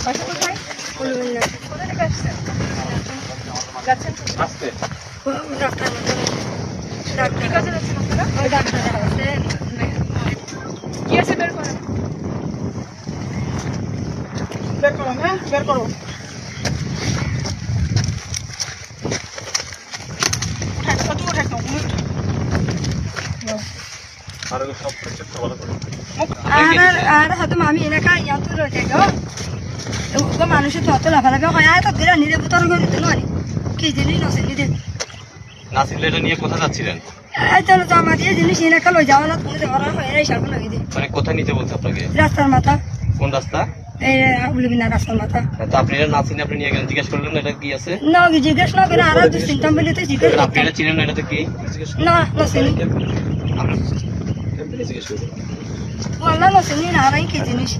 বাসা কোথায়? কোথা থেকে আসছেন? যাচ্ছেন আসতে কি কাজে যাচ্ছেন আপনারা? কি আছে বের করেন। বের করো, হ্যাঁ বের করো। আর সব চেষ্টা ভালো করে আর হয়তো আমি এলাকায় ইয়াত রয়েছে গো মানুষের তো অত লাফালাফি হয় আর তো দিলা নিজে ভূতর করে দিতে নয় কি জিনিস আছে নিজে নাসির এটা নিয়ে কোথায় যাচ্ছিলেন? এই চলো তো আমার এই জিনিস এলাকা লই যাওয়া না তুমি তো ঘরের হয় এরাই সারবো নাকি দি মানে কোথায় নিতে বলছে আপনাকে? রাস্তার মাথা কোন রাস্তা? এই উলিবিনা রাস্তার মাথা তো আপনি এটা নাসিনে আপনি নিয়ে গেলেন, জিজ্ঞেস করলেন না এটা কি আছে? না জিজ্ঞেস না করে আর দু চিন্তা বলে তো জিজ্ঞেস আপনি এটা চিনেন না, এটাতে কি? না না চিনি জিজ্ঞেস করলেন বললাম না চিনি না আর কি জিনিস